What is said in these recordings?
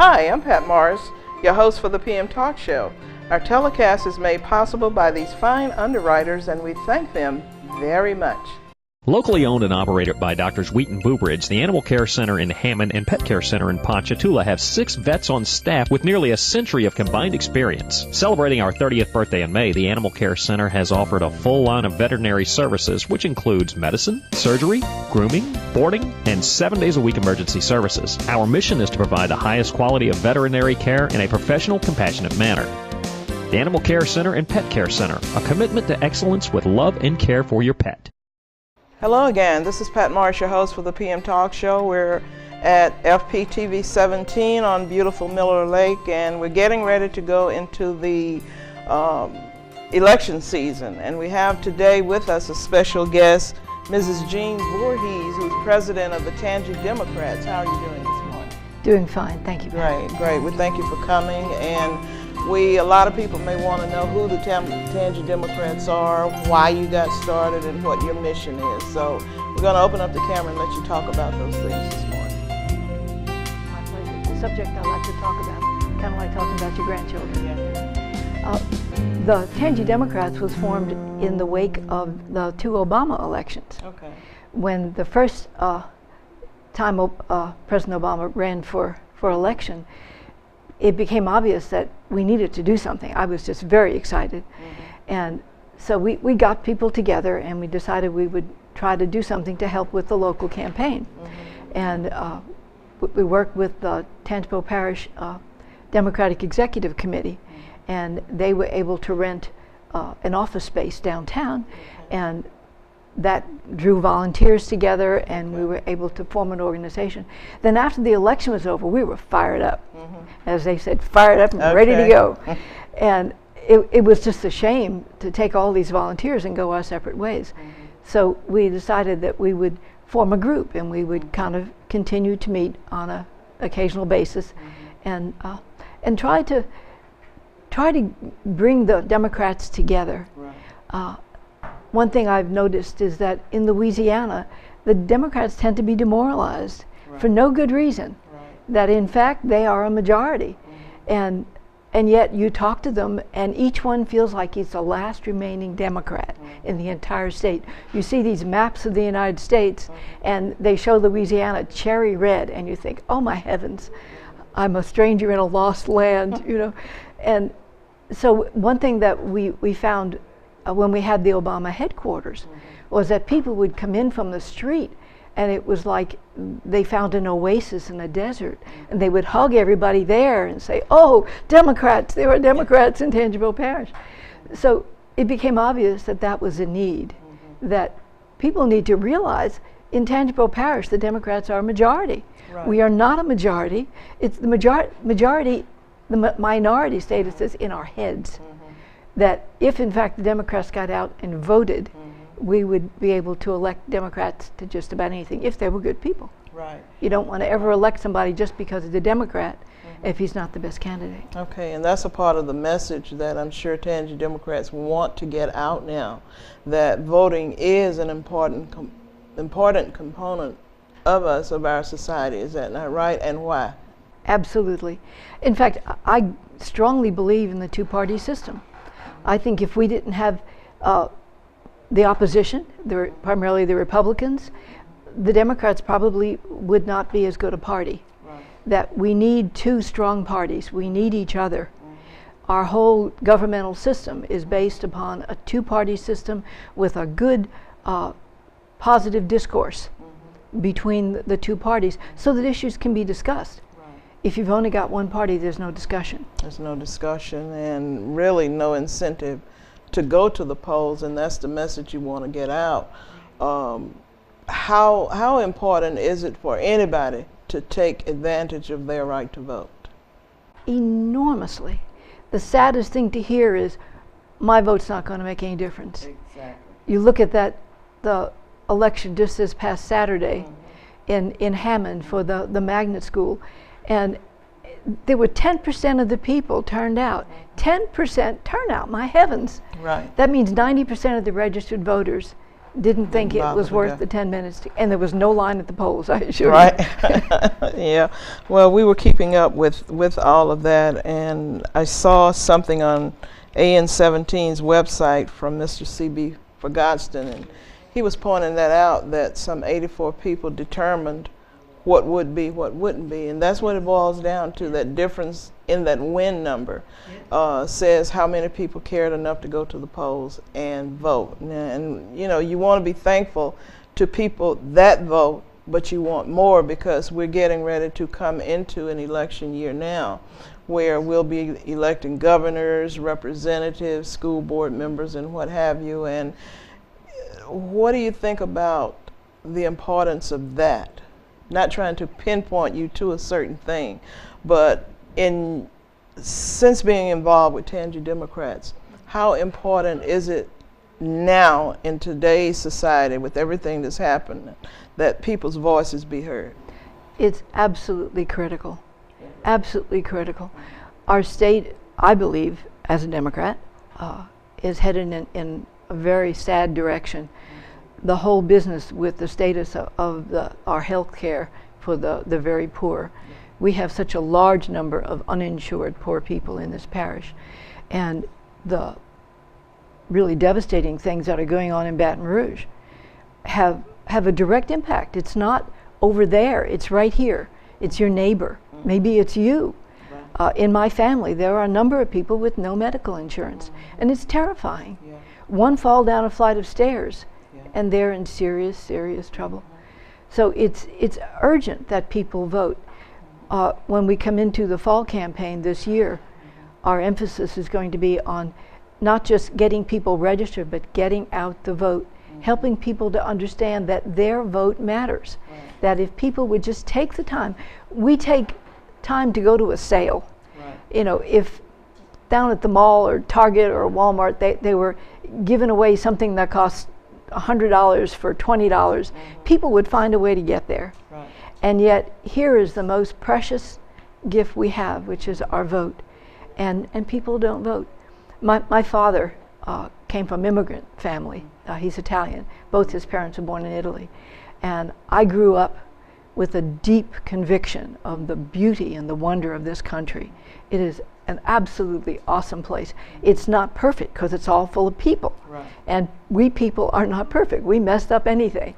Hi, I'm Pat Morris, your host for the PM Talk Show. Our telecast is made possible by these fine underwriters, and we thank them very much. Locally owned and operated by Drs. Wheat and Boobridge, the Animal Care Center in Hammond and Pet Care Center in Ponchatoula have 6 vets on staff with nearly a century of combined experience. Celebrating our 30th birthday in May, the Animal Care Center has offered a full line of veterinary services, which includes medicine, surgery, grooming, boarding, and 7 days a week emergency services. Our mission is to provide the highest quality of veterinary care in a professional, compassionate manner. The Animal Care Center and Pet Care Center, a commitment to excellence with love and care for your pet. Hello again, this is Pat Morris, your host for the PM Talk Show. We're at FPTV 17 on beautiful Miller Lake, and we're getting ready to go into the election season. And we have today with us a special guest, Mrs. Jeanne Voorhees, who's president of the Tangi Democrats. How are you doing this morning? Doing fine, thank you. Great. We thank you for coming. And a lot of people may want to know who the Tangi Democrats are, why you got started, and what your mission is. So we're going to open up the camera and let you talk about those things this morning. My pleasure. It's a subject I like to talk about, kind of like talking about your grandchildren. Yeah. The Tangi Democrats was formed in the wake of the 2 Obama elections. Okay. When the first time President Obama ran for election, it became obvious that we needed to do something. I was just very excited. And so we got people together and we decided we would try to do something to help with the local campaign. And we worked with the Tangipahoa Parish Democratic Executive Committee, and they were able to rent an office space downtown, and that drew volunteers together, and we were able to form an organization. Then after the election was over, we were fired up. As they said, fired up and ready to go. And it was just a shame to take all these volunteers and go our separate ways. So we decided that we would form a group, and we would kind of continue to meet on an occasional basis, and try to bring the Democrats together. One thing I've noticed is that in Louisiana, the Democrats tend to be demoralized for no good reason. That in fact they are a majority, and yet you talk to them, and each one feels like he's the last remaining Democrat in the entire state. You see these maps of the United States, and they show Louisiana cherry red, and you think, oh my heavens, I'm a stranger in a lost land, you know. And so one thing that we found when we had the Obama headquarters was that people would come in from the street, and it was like they found an oasis in a desert, and they would hug everybody there and say, oh, Democrats, there are Democrats in Tangipahoa Parish. So it became obvious that that was a need, that people need to realize in Tangipahoa Parish the Democrats are a majority. We are not a majority. It's the majority, the minority status is in our heads. That if in fact the Democrats got out and voted, we would be able to elect Democrats to just about anything if they were good people. You don't want to ever elect somebody just because he's a Democrat if he's not the best candidate. Okay, and that's a part of the message that I'm sure Tangi Democrats want to get out now, that voting is an important component of us, of our society. Is that not right, and why? Absolutely. In fact, I strongly believe in the 2-party system. I think if we didn't have the opposition, primarily the Republicans, the Democrats probably would not be as good a party. That we need 2 strong parties. We need each other. Our whole governmental system is based upon a 2-party system with a good positive discourse between the 2 parties so that issues can be discussed. If you've only got one party, there's no discussion. There's no discussion, and really no incentive to go to the polls, and that's the message you want to get out. How important is it for anybody to take advantage of their right to vote? Enormously. The saddest thing to hear is, my vote's not going to make any difference. You look at the election just this past Saturday in Hammond for the magnet school, and there were 10% of the people turned out. 10% turnout, my heavens. Right. That means 90% of the registered voters didn't think it bother was to worth go. the 10 minutes, and there was no line at the polls, I assure you. Right. Yeah. Well, we were keeping up with all of that, and I saw something on AN17's website from Mr. C.B. Forgodston, and he was pointing that out, that some 84 people determined what would be, what wouldn't be, and that's what it boils down to. That difference in that win number says how many people cared enough to go to the polls and vote. And you know, you want to be thankful to people that vote, but you want more, because we're getting ready to come into an election year now where we'll be electing governors, representatives, school board members, and what have you. And what do you think about the importance of that? Not trying to pinpoint you to a certain thing, but since being involved with Tangi Democrats, how important is it now in today's society with everything that's happened that people's voices be heard? It's absolutely critical. Absolutely critical. Our state, I believe, as a Democrat, is headed in a very sad direction. The whole business with the status of our health care for the very poor. We have such a large number of uninsured poor people in this parish. And the really devastating things that are going on in Baton Rouge have a direct impact. It's not over there, it's right here. It's your neighbor. Maybe it's you. In my family, there are a number of people with no medical insurance, and it's terrifying. One fall down a flight of stairs, and they're in serious, serious trouble. So it's urgent that people vote. When we come into the fall campaign this year, our emphasis is going to be on not just getting people registered, but getting out the vote, helping people to understand that their vote matters. That if people would just take the time, we take time to go to a sale. You know, if down at the mall or Target or Walmart, they were giving away something that costs $100 for $20, people would find a way to get there. And yet here is the most precious gift we have, which is our vote. And people don't vote. My father came from immigrant family. He's Italian. Both his parents were born in Italy. And I grew up with a deep conviction of the beauty and the wonder of this country. It is an absolutely awesome place. It's not perfect because it's all full of people. And we people are not perfect. We messed up anything.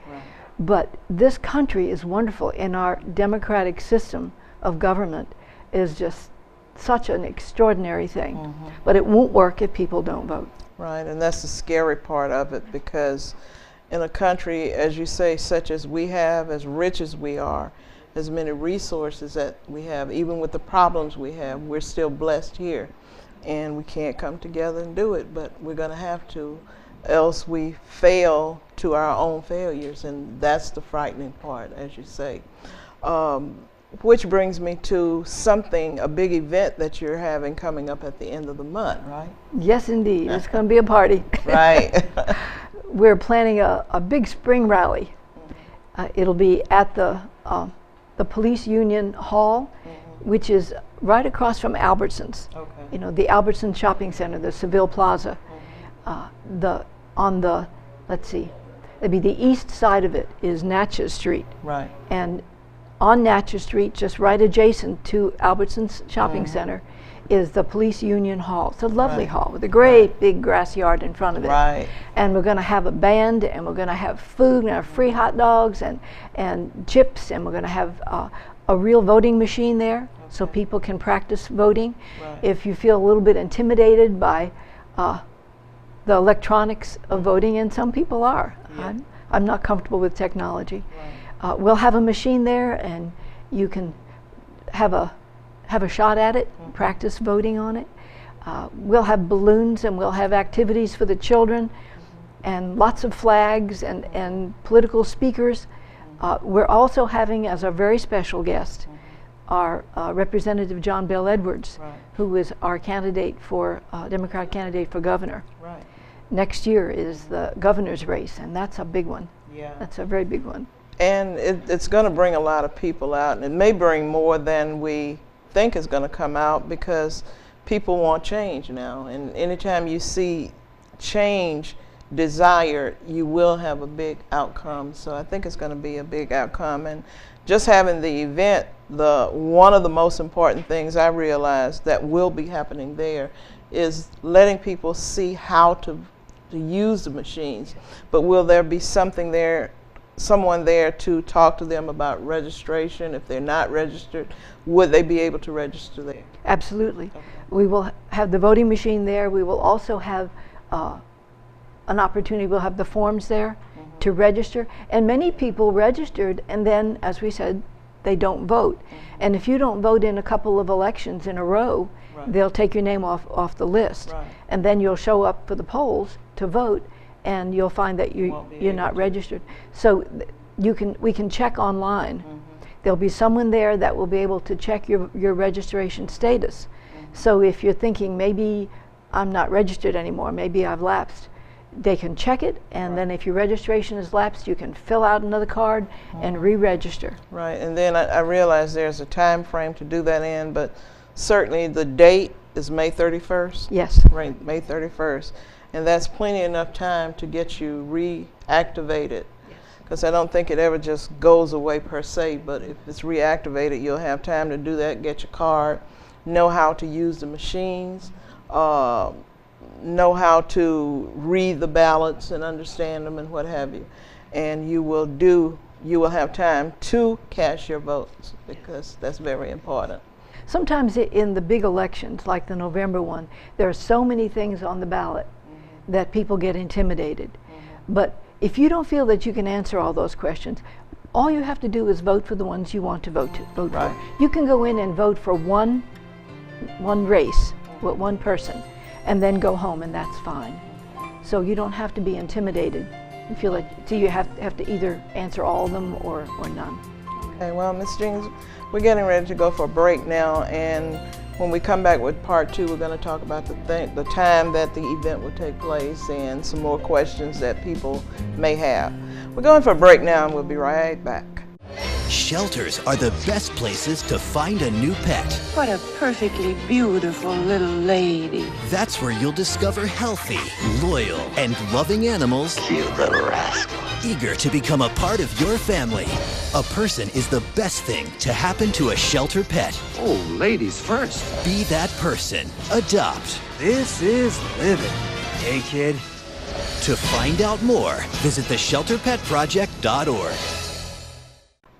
But this country is wonderful, and our democratic system of government is just such an extraordinary thing. But it won't work if people don't vote. Right, and that's the scary part of it, because in a country, as you say, such as we have, as rich as we are, as many resources that we have, even with the problems we have, we're still blessed here. And we can't come together and do it, but we're going to have to, else we fail to our own failures, and that's the frightening part, as you say. Which brings me to a big event that you're having coming up at the end of the month, right? Yes, indeed. It's going to be a party. Right. We're planning a big spring rally. It'll be at the Police Union Hall, which is right across from Albertsons. You know, the Albertsons Shopping Center, the Seville Plaza. Let's see, it'd be the east side of it is Natchez Street. Right. And on Natchez Street, just right adjacent to Albertsons Shopping Center, is the Police Union Hall. It's a lovely hall with a great big grass yard in front of it. Right. And we're going to have a band, and we're going to have food, and have free hot dogs and chips, and we're going to have a real voting machine there, so people can practice voting. If you feel a little bit intimidated by the electronics of voting, and some people are. I'm not comfortable with technology. We'll have a machine there, and you can have a shot at it, practice voting on it. We'll have balloons, and we'll have activities for the children, and lots of flags and political speakers. We're also having, as our very special guest, our Representative John Bell Edwards, who is our candidate for Democratic candidate for governor. Next year is the governor's race, and that's a big one. That's a very big one. And it's going to bring a lot of people out, and it may bring more than we think is going to come out, because people want change now. And anytime you see change desired, you will have a big outcome. So I think it's going to be a big outcome. And just having the event, one of the most important things I realized that will be happening there is letting people see how to use the machines. But will there be someone there to talk to them about registration? If they're not registered, would they be able to register there? Absolutely. Okay. We will have the voting machine there. We will also have an opportunity. We'll have the forms there to register. And many people registered, and then, as we said, they don't vote. And if you don't vote in a couple of elections in a row, they'll take your name off the list. And then you'll show up for the polls to vote, and you'll find that you're not registered. So we can check online. There'll be someone there that will be able to check your registration status. So if you're thinking, maybe I'm not registered anymore, maybe I've lapsed, they can check it, and then if your registration is lapsed, you can fill out another card and re-register. Right, and then I realize there's a time frame to do that in, but certainly the date is May 31st? Yes. Right, May 31st. And that's plenty enough time to get you reactivated. Because I don't think it ever just goes away per se, but if it's reactivated, you'll have time to do that, get your card, know how to use the machines, know how to read the ballots and understand them and what have you. And you will have time to cast your votes, because that's very important. Sometimes in the big elections, like the November one, there are so many things on the ballot that people get intimidated. But if you don't feel that you can answer all those questions, all you have to do is vote for the ones you want to vote for. You can go in and vote for one race with one person, and then go home, and that's fine. So you don't have to be intimidated. You feel like you have to either answer all of them or none. Okay, well, Ms. Jeanne, we're getting ready to go for a break now, and when we come back with part 2, we're going to talk about the time that the event will take place and some more questions that people may have. We're going for a break now, and we'll be right back. Shelters are the best places to find a new pet. What a perfectly beautiful little lady. That's where you'll discover healthy, loyal, and loving animals. You little rascal. Eager to become a part of your family. A person is the best thing to happen to a shelter pet. Oh, ladies first. Be that person. Adopt. This is living. Hey, kid. To find out more, visit theshelterpetproject.org.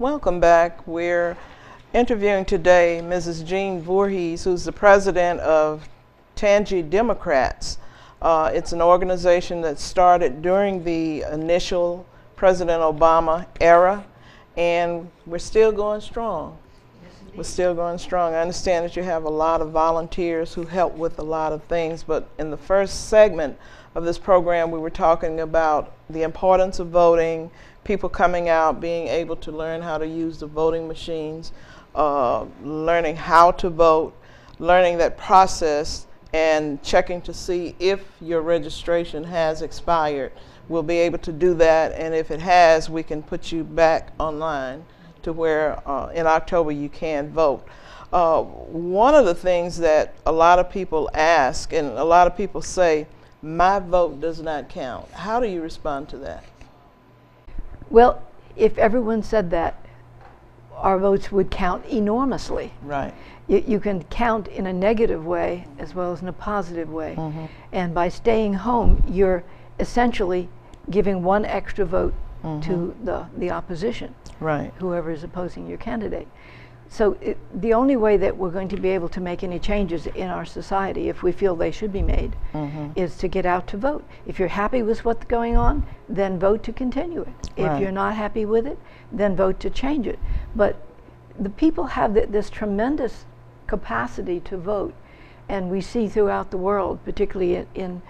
Welcome back. We're interviewing today Mrs. Jeanne Voorhees, who's the president of Tangi Democrats. It's an organization that started during the initial President Obama era, and we're still going strong. We're still going strong. I understand that you have a lot of volunteers who help with a lot of things, but in the first segment of this program, we were talking about the importance of voting, people coming out, being able to learn how to use the voting machines, learning how to vote, learning that process, and checking to see if your registration has expired. We'll be able to do that, and if it has, we can put you back online to where in October you can vote. One of the things that a lot of people ask, and a lot of people say, my vote does not count. How do you respond to that? Well, if everyone said that, our votes would count enormously. Right. You can count in a negative way as well as in a positive way. And by staying home, you're essentially giving one extra vote to the opposition, right? Whoever is opposing your candidate. So the only way that we're going to be able to make any changes in our society, if we feel they should be made, is to get out to vote. If you're happy with what's going on, then vote to continue it. If you're not happy with it, then vote to change it. But the people have this tremendous capacity to vote, and we see throughout the world, particularly in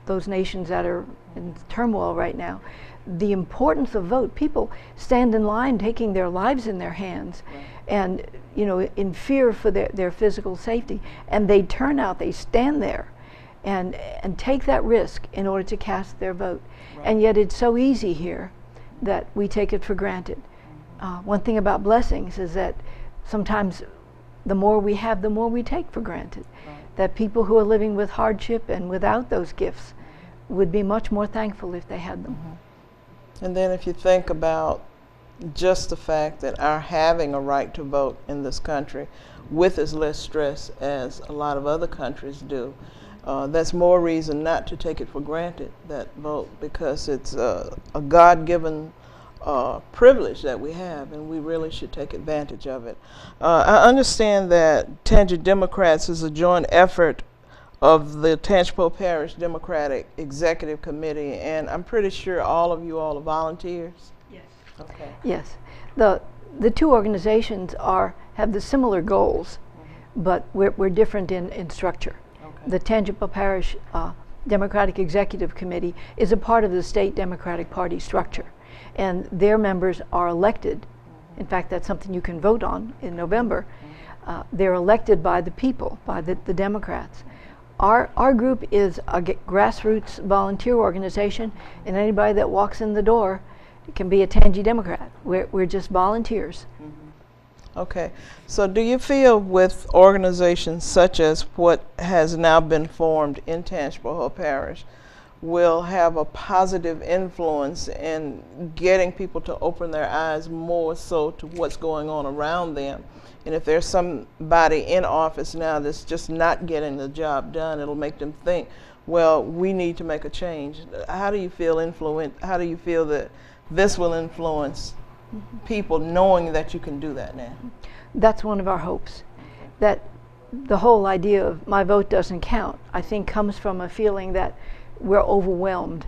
those nations that are in turmoil right now, the importance of vote. People stand in line taking their lives in their hands, and in fear for their physical safety, and they turn out, they stand there and take that risk in order to cast their vote. And yet it's so easy here that we take it for granted. One thing about blessings is that sometimes the more we have, the more we take for granted. That people who are living with hardship and without those gifts would be much more thankful if they had them. And then if you think about just the fact that our having a right to vote in this country with as less stress as a lot of other countries do, that's more reason not to take it for granted, that vote, because it's a God-given privilege that we have, and we really should take advantage of it. I understand that Tangi Democrats is a joint effort of the Tangipahoa Parish Democratic Executive Committee, and I'm pretty sure all of you all are volunteers. Yes. Okay. Yes. The two organizations have the similar goals, but we're different in structure. Okay. The Tangipahoa Parish Democratic Executive Committee is a part of the state Democratic Party structure, and their members are elected. In fact, that's something you can vote on in November. They're elected by the people, by the Democrats. Our group is a grassroots volunteer organization, and anybody that walks in the door can be a Tangi Democrat. We're just volunteers. Okay, so do you feel with organizations such as what has now been formed in Tangipahoa Parish will have a positive influence in getting people to open their eyes more so to what's going on around them? And if there's somebody in office now that's just not getting the job done, it'll make them think, well, we need to make a change. How do you feel how do you feel that this will influence people knowing that you can do that now? That's one of our hopes. That the whole idea of my vote doesn't count, I think, comes from a feeling that we're overwhelmed.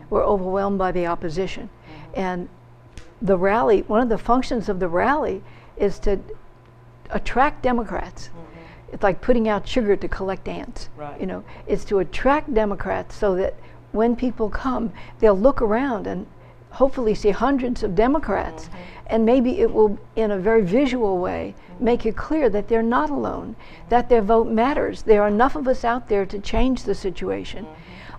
We're overwhelmed by the opposition. And the rally, one of the functions of the rally is to attract Democrats. It's like putting out sugar to collect ants. Right. You know, it's to attract Democrats so that when people come, they'll look around and hopefully see hundreds of Democrats, and maybe it will, in a very visual way, make it clear that they're not alone, that their vote matters. There are enough of us out there to change the situation.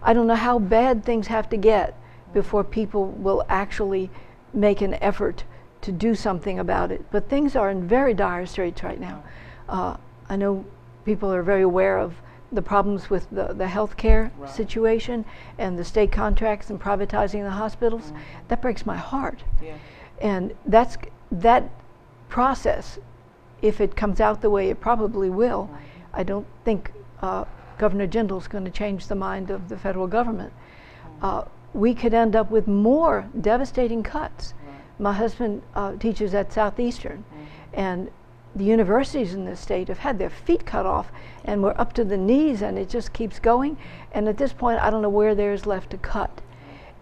I don't know how bad things have to get before people will actually make an effort to do something about it. But things are in very dire straits right now. I know people are very aware of the problems with the health care situation and the state contracts and privatizing the hospitals. That breaks my heart. Yeah. And that process, if it comes out the way it probably will, I don't think Governor Jindal's going to change the mind of the federal government. We could end up with more devastating cuts. My husband teaches at Southeastern, and the universities in this state have had their feet cut off, and we're up to the knees, and it just keeps going. And at this point, I don't know where there's left to cut.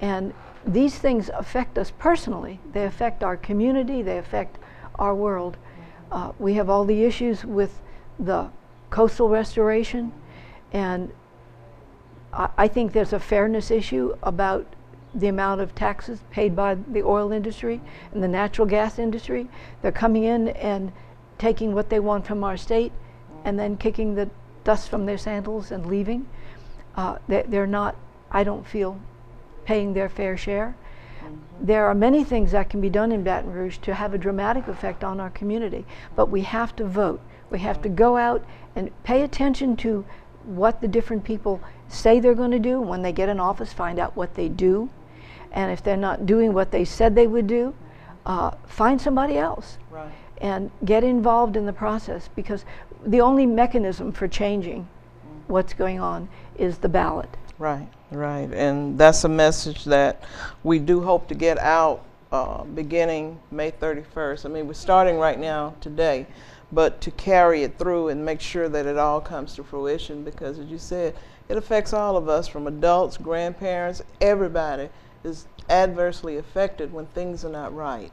And these things affect us personally. They affect our community. They affect our world. We have all the issues with the coastal restoration, and I think there's a fairness issue about the amount of taxes paid by the oil industry and the natural gas industry. They're coming in and taking what they want from our state and then kicking the dust from their sandals and leaving. They're not, I don't feel, paying their fair share. There are many things that can be done in Baton Rouge to have a dramatic effect on our community, but we have to vote. We have to go out and pay attention to what the different people say they're going to do. When they get in office, find out what they do. And if they're not doing what they said they would do, find somebody else. Right. And get involved in the process, because the only mechanism for changing what's going on is the ballot. Right, right. And that's a message that we do hope to get out beginning May 31st. I mean, we're starting right now today, but to carry it through and make sure that it all comes to fruition, because as you said, it affects all of us, from adults, grandparents, everybody is adversely affected when things are not right.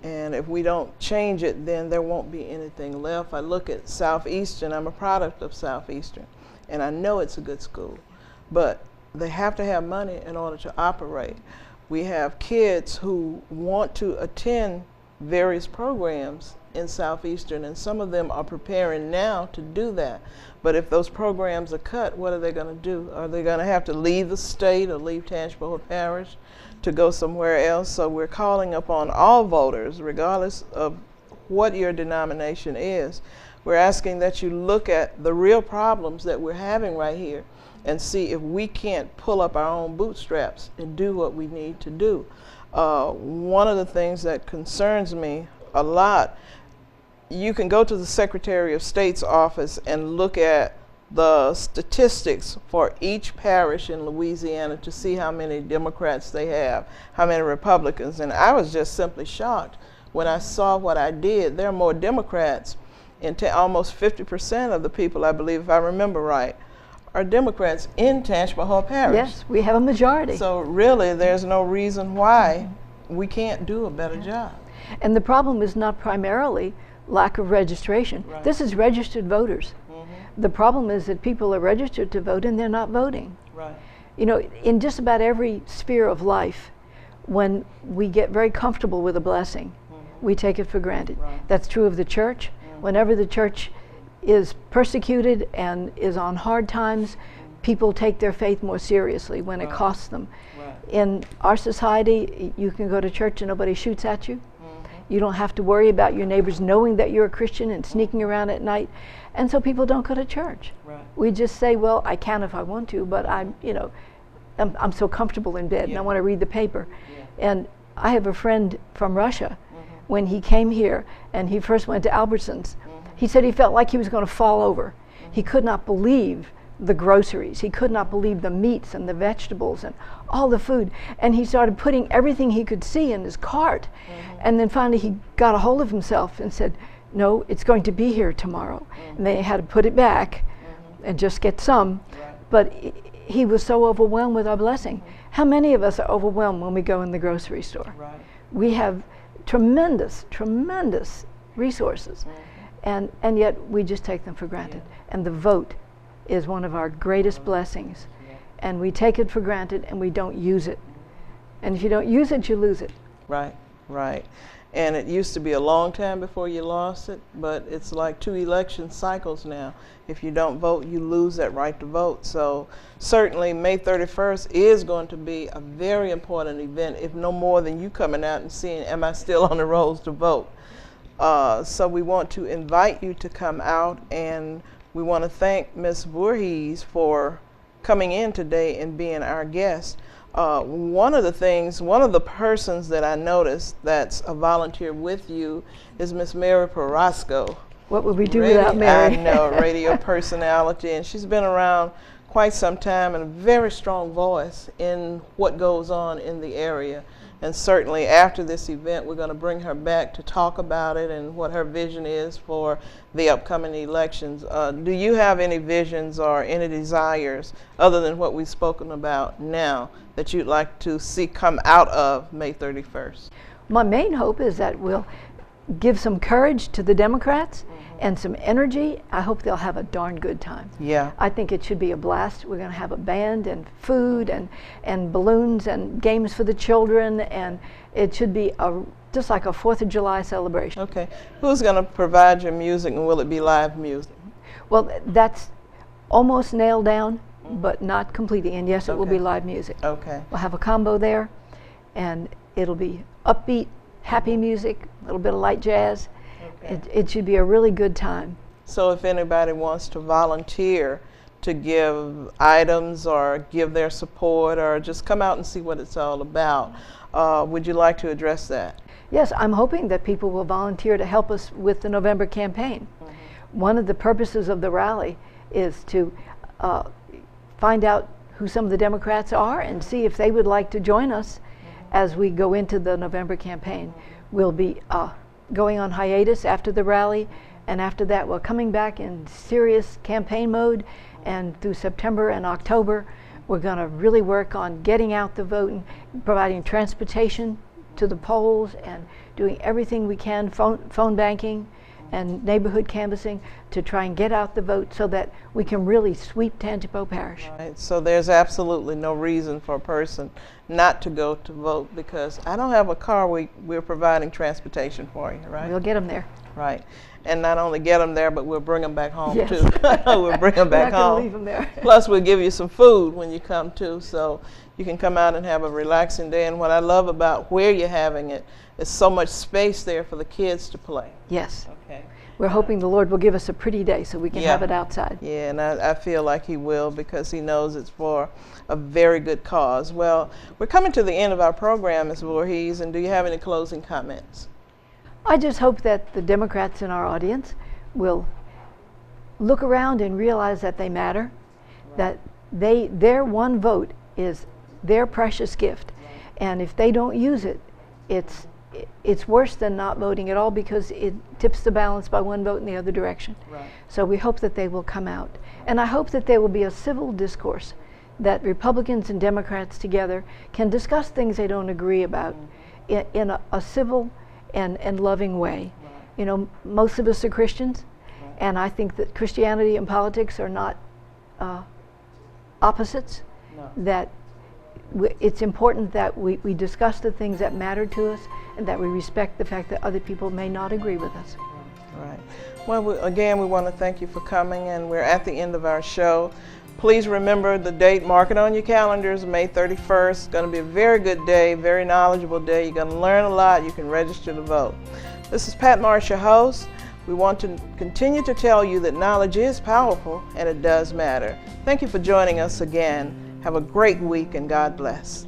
And if we don't change it, then there won't be anything left. I look at Southeastern, I'm a product of Southeastern, and I know it's a good school, but they have to have money in order to operate. We have kids who want to attend various programs in Southeastern, and some of them are preparing now to do that. But if those programs are cut, what are they going to do? Are they going to have to leave the state or leave Tangipahoa Parish to go somewhere else? So we're calling upon all voters, regardless of what your denomination is, We're asking that you look at the real problems that we're having right here and see if we can't pull up our own bootstraps and do what we need to do. One of the things that concerns me a lot, you can go to the Secretary of State's office and look at the statistics for each parish in Louisiana to see how many Democrats they have, how many Republicans, and I was just simply shocked when I saw what I did. There are more Democrats, almost 50% of the people, I believe, if I remember right, are Democrats in Tangipahoa Parish. Yes, we have a majority. So really, there's no reason why we can't do a better job. And the problem is not primarily lack of registration. Right. This is registered voters. The problem is that people are registered to vote and they're not voting. Right. You know, in just about every sphere of life, when we get very comfortable with a blessing, we take it for granted. Right. That's true of the church. Whenever the church is persecuted and is on hard times, people take their faith more seriously when it costs them. Right. In our society, you can go to church and nobody shoots at you. You don't have to worry about your neighbors knowing that you're a Christian and sneaking around at night. And so people don't go to church. Right. We just say, well, I can if I want to, but I'm so comfortable in bed and I want to read the paper. And I have a friend from Russia. When he came here and he first went to Albertsons, he said he felt like he was going to fall over. He could not believe the groceries. He could not believe the meats and the vegetables and all the food. And he started putting everything he could see in his cart. And then finally he got a hold of himself and said, no, it's going to be here tomorrow. And they had to put it back and just get some. But he was so overwhelmed with our blessing. How many of us are overwhelmed when we go in the grocery store? Right. We have tremendous, tremendous resources. And yet we just take them for granted. And the vote is one of our greatest blessings. And we take it for granted and we don't use it. And if you don't use it, you lose it. Right, right. And it used to be a long time before you lost it, but it's like 2 election cycles now. If you don't vote, you lose that right to vote. So certainly May 31st is going to be a very important event, if no more than you coming out and seeing, am I still on the rolls to vote? So we want to invite you to come out, and we want to thank Ms. Voorhees for coming in today and being our guest. One of the persons that I noticed that's a volunteer with you is Miss Mary Perasco. What would we do without Mary? I know, radio personality, and she's been around quite some time and a very strong voice in what goes on in the area. And certainly after this event, we're going to bring her back to talk about it and what her vision is for the upcoming elections. Do you have any visions or any desires other than what we've spoken about now that you'd like to see come out of May 31st? My main hope is that we'll give some courage to the Democrats and some energy. I hope they'll have a darn good time. Yeah. I think it should be a blast. We're going to have a band and food and balloons and games for the children, and it should be just like a 4th of July celebration. Okay. Who's going to provide your music, and will it be live music? Well, that's almost nailed down, but not completely. And yes, it will be live music. Okay. We'll have a combo there, and it'll be upbeat, happy music, a little bit of light jazz. Okay. It should be a really good time. So if anybody wants to volunteer to give items or give their support or just come out and see what it's all about, would you like to address that? Yes, I'm hoping that people will volunteer to help us with the November campaign. One of the purposes of the rally is to find out who some of the Democrats are and see if they would like to join us as we go into the November campaign. We'll be going on hiatus after the rally, and after that we're coming back in serious campaign mode, and through September and October we're going to really work on getting out the vote and providing transportation to the polls and doing everything we can, phone banking and neighborhood canvassing, to try and get out the vote so that we can really sweep Tangipahoa Parish. Right. So there's absolutely no reason for a person not to go to vote, because I don't have a car, we're providing transportation for you, right? We'll get them there. Right. And not only get them there, but we'll bring them back home Yes. too. We'll bring them back We're not home. gonna leave them there. Plus we'll give you some food when you come too, so you can come out and have a relaxing day. And what I love about where you're having it is so much space there for the kids to play. Yes. Okay. we're hoping the Lord will give us a pretty day so we can have it outside. Yeah, and I feel like He will, because He knows it's for a very good cause. Well, we're coming to the end of our program, Ms. Voorhees, and do you have any closing comments? I just hope that the Democrats in our audience will look around and realize that they matter, that their one vote is their precious gift, and if they don't use it, it's worse than not voting at all, because it tips the balance by one vote in the other direction. Right. So we hope that they will come out, and I hope that there will be a civil discourse, that Republicans and Democrats together can discuss things they don't agree about in a civil and loving way. Right. You know, most of us are Christians, and I think that Christianity and politics are not opposites. No. That it's important that we discuss the things that matter to us, and that we respect the fact that other people may not agree with us. Right. Well, again, we want to thank you for coming, and we're at the end of our show. Please remember the date, mark it on your calendars, May 31st. It's going to be a very good day, very knowledgeable day. You're going to learn a lot. You can register to vote. This is Pat Marsh, your host. We want to continue to tell you that knowledge is powerful and it does matter. Thank you for joining us again. Have a great week, and God bless.